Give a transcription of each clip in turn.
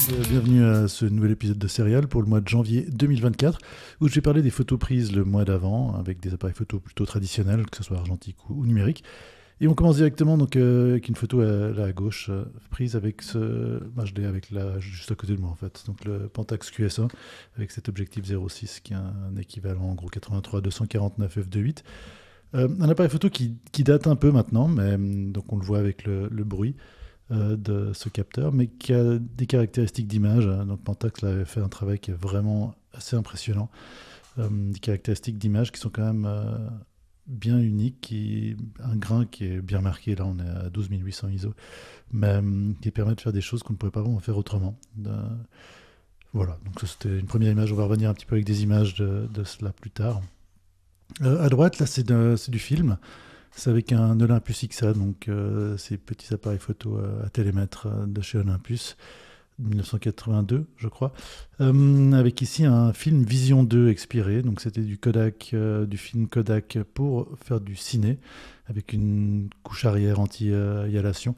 Bienvenue à ce nouvel épisode de Serial pour le mois de janvier 2024 où je vais parler des photos prises le mois d'avant avec des appareils photo plutôt traditionnels, que ce soit argentique ou numérique. Et on commence directement donc, avec une photo là à gauche prise avec je l'ai avec là juste à côté de moi en fait, donc le Pentax QS1 avec cet objectif 0.6 qui est un équivalent en gros 83-249 f2.8. Un appareil photo qui date un peu maintenant, mais donc on le voit avec le bruit de ce capteur, mais qui a des caractéristiques d'image. Donc Pentax avait fait un travail qui est vraiment assez impressionnant. Des caractéristiques d'image qui sont quand même bien uniques, un grain qui est bien marqué, là on est à 12800 ISO, mais qui permet de faire des choses qu'on ne pourrait pas vraiment faire autrement. Voilà, donc ça c'était une première image, on va revenir un petit peu avec des images de cela plus tard. À droite, là c'est du film. C'est avec un Olympus XA, donc ces petits appareils photo à télémètre de chez Olympus, 1982, je crois. Avec ici un film Vision 2 expiré, donc c'était du Kodak, du film Kodak pour faire du ciné, avec une couche arrière anti-ialation.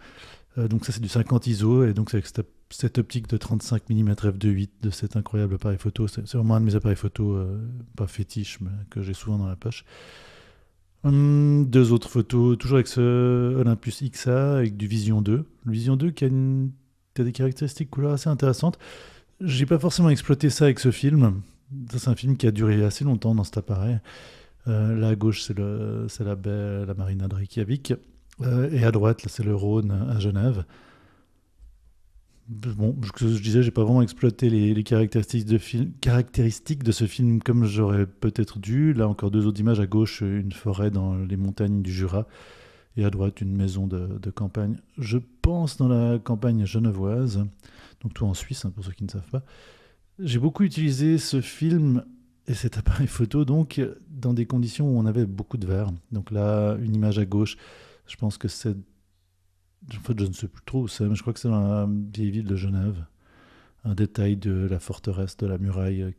Donc ça c'est du 50 ISO, et donc c'est avec cette optique de 35 mm f2.8 de cet incroyable appareil photo. C'est vraiment un de mes appareils photo, pas fétiche, mais que j'ai souvent dans la poche. Deux autres photos, toujours avec ce Olympus XA, avec du Vision 2. Le Vision 2 qui a des caractéristiques couleurs assez intéressantes. J'ai pas forcément exploité ça avec ce film. Ça, c'est un film qui a duré assez longtemps dans cet appareil. Là à gauche, c'est la baie, la marina de Reykjavik. Et à droite, là, c'est le Rhône à Genève. Bon, je disais, j'ai pas vraiment exploité les caractéristiques de ce film comme j'aurais peut-être dû. Là, encore deux autres images. À gauche, une forêt dans les montagnes du Jura. Et à droite, une maison de campagne. Je pense dans la campagne genevoise. Donc tout en Suisse, hein, pour ceux qui ne savent pas. J'ai beaucoup utilisé ce film et cet appareil photo donc dans des conditions où on avait beaucoup de verre. Donc là, une image à gauche, je pense que c'est... En fait, je ne sais plus trop où c'est, mais je crois que c'est dans la vieille ville de Genève. Un détail de la forteresse, de la muraille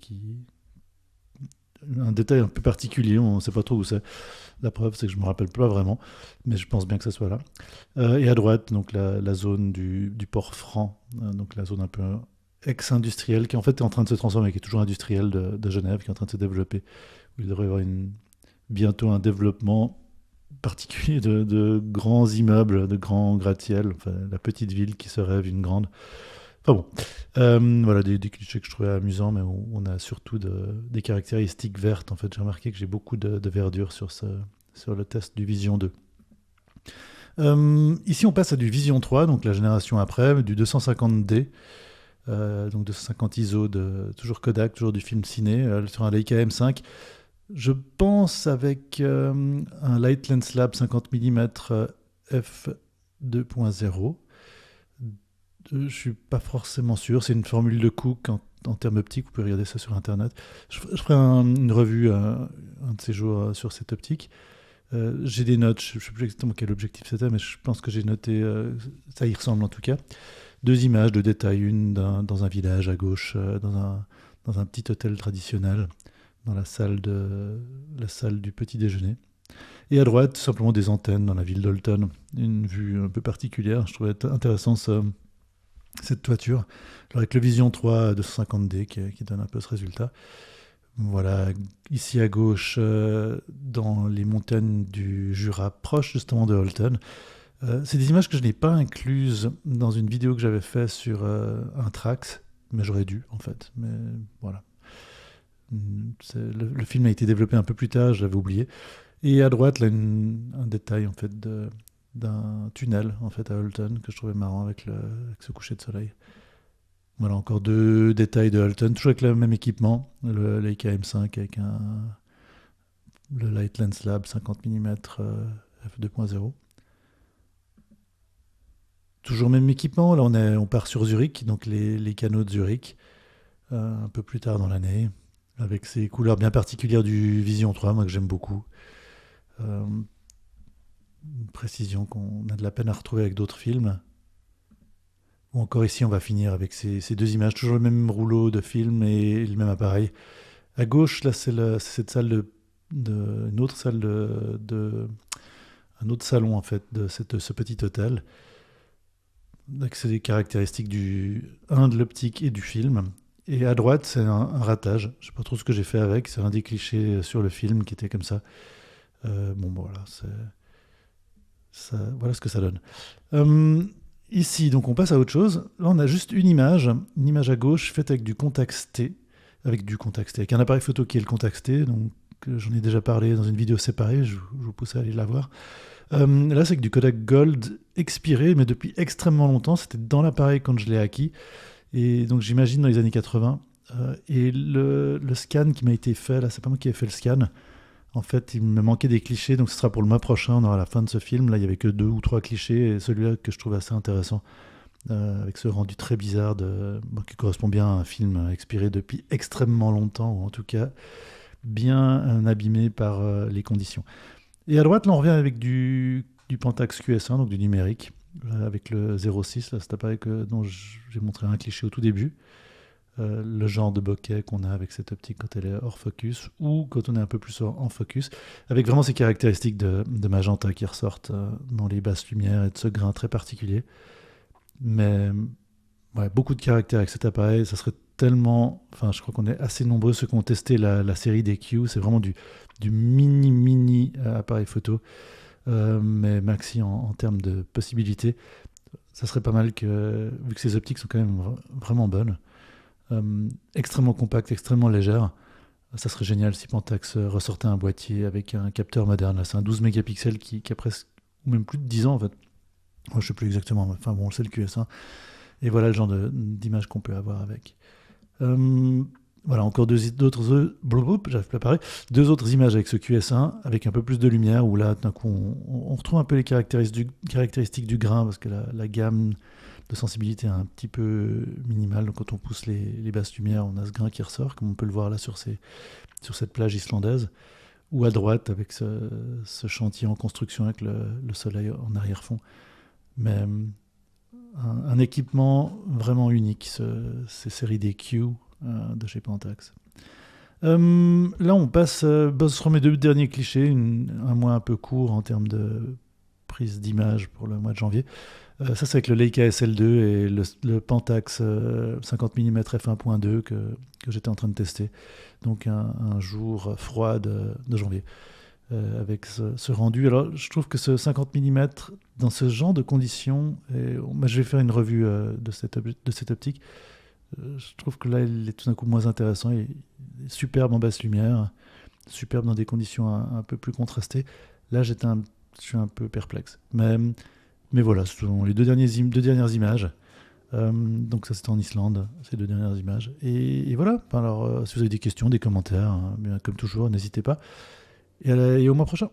un détail un peu particulier, on ne sait pas trop où c'est. La preuve, c'est que je ne me rappelle pas vraiment, mais je pense bien que ça soit là. Et à droite, donc la zone du port franc, donc la zone un peu ex-industrielle, qui en fait est en train de se transformer, qui est toujours industrielle de Genève, qui est en train de se développer. Il devrait y avoir bientôt un développement particulier de grands immeubles, de grands gratte-ciel, enfin, la petite ville qui se rêve une grande. Enfin bon, voilà des clichés que je trouvais amusants, mais on a surtout des caractéristiques vertes. En fait, j'ai remarqué que j'ai beaucoup de verdure sur le test du Vision 2. Ici, on passe à du Vision 3, donc la génération après, du 250D, donc 250 ISO, toujours Kodak, toujours du film ciné, sur un Leica M5. Je pense avec un Light Lens Lab 50 mm f2.0. Je suis pas forcément sûr. C'est une formule de Cook en termes optiques. Vous pouvez regarder ça sur Internet. Je ferai une revue un de ces jours sur cette optique. J'ai des notes. Je ne sais plus exactement quel objectif c'était, mais je pense que j'ai noté. Ça y ressemble en tout cas. Deux images de détail. Une dans un village à gauche, dans un petit hôtel traditionnel, dans la salle du petit déjeuner. Et à droite, tout simplement des antennes dans la ville d'Holton. Une vue un peu particulière. Je trouvais intéressant cette toiture. Alors avec le Vision 3 250D qui donne un peu ce résultat. Voilà, ici à gauche, dans les montagnes du Jura, proche justement de Holton. C'est des images que je n'ai pas incluses dans une vidéo que j'avais faite sur un Trax, mais j'aurais dû en fait. Mais voilà. Le film a été développé un peu plus tard, je l'avais oublié. Et à droite, là, un détail en fait d'un tunnel en fait à Holton que je trouvais marrant avec ce coucher de soleil. Voilà, encore deux détails de Holton, toujours avec le même équipement, le Leica M5 avec le Light Lens Lab 50 mm f2.0. Toujours même équipement, là on part sur Zurich, donc les canaux de Zurich, un peu plus tard dans l'année, avec ces couleurs bien particulières du Vision 3, moi que j'aime beaucoup. Une précision qu'on a de la peine à retrouver avec d'autres films. Ou encore ici, on va finir avec ces deux images, toujours le même rouleau de film et le même appareil. À gauche, là, c'est cette salle une autre salle un autre salon en fait de ce petit hôtel. Donc, c'est des caractéristiques de l'optique et du film. Et à droite, c'est un ratage. Je sais pas trop ce que j'ai fait avec. C'est un des clichés sur le film qui était comme ça. Bon, voilà, voilà ce que ça donne. Euh, Ici, donc on passe à autre chose. Là, on a juste une image à gauche faite avec du Contax T, avec un appareil photo qui est le Contax T. Donc, j'en ai déjà parlé dans une vidéo séparée. Je vous pousse à aller la voir. Là, c'est avec du Kodak Gold expiré, mais depuis extrêmement longtemps. C'était dans l'appareil quand je l'ai acquis. Et donc, j'imagine dans les années 80. Et le scan qui m'a été fait, là, c'est pas moi qui ai fait le scan. En fait, il me manquait des clichés, donc ce sera pour le mois prochain. On aura la fin de ce film. Là, il y avait que 2 ou 3 clichés, et celui-là que je trouve assez intéressant, avec ce rendu très bizarre qui correspond bien à un film expiré depuis extrêmement longtemps, ou en tout cas bien abîmé par les conditions. Et à droite, là, on revient avec du Pentax QS1, donc du numérique, avec le 06, là, cet appareil dont j'ai montré un cliché au tout début. Le genre de bokeh qu'on a avec cette optique quand elle est hors focus ou quand on est un peu plus en focus, avec vraiment ces caractéristiques de magenta qui ressortent dans les basses lumières et de ce grain très particulier. Mais ouais, beaucoup de caractères avec cet appareil, ça serait tellement... Enfin, je crois qu'on est assez nombreux ceux qui ont testé la série des Q, c'est vraiment du mini appareil photo, mais maxi en termes de possibilités. Ça serait pas mal vu que ces optiques sont quand même vraiment bonnes. Extrêmement compacte, extrêmement légère. Ça serait génial si Pentax ressortait un boîtier avec un capteur moderne. Là, c'est un 12 mégapixels qui a presque, ou même plus de 10 ans en fait. Moi, je sais plus exactement, mais enfin bon, c'est le QS1. Et voilà le genre d'image qu'on peut avoir avec. Voilà, encore j'arrive plus à parler. 2 autres images avec ce QS1, avec un peu plus de lumière, où là, d'un coup, on retrouve un peu les caractéristiques du grain, parce que la gamme de sensibilité est un petit peu minimale. Donc quand on pousse les basses lumières, on a ce grain qui ressort, comme on peut le voir là sur cette plage islandaise. Ou à droite, avec ce chantier en construction avec le soleil en arrière-fond. Mais un équipement vraiment unique, ces séries des Q de chez Pentax. Là, on passe sur mes 2 derniers clichés, un mois un peu court en termes de prise d'image pour le mois de janvier. Ça, c'est avec le Leica SL2 et le Pentax 50 mm f1.2 que j'étais en train de tester. Donc, un jour froid de janvier. Avec ce rendu. Alors, je trouve que ce 50 mm, dans ce genre de conditions, je vais faire une revue de cette optique. Je trouve que là, il est tout d'un coup moins intéressant. Il est superbe en basse lumière, superbe dans des conditions un peu plus contrastées. Là, je suis un peu perplexe. Mais voilà, ce sont les deux dernières images. Donc ça, c'était en Islande, ces 2 dernières images. Et voilà. Alors, si vous avez des questions, des commentaires, bien, comme toujours, n'hésitez pas. Et au mois prochain.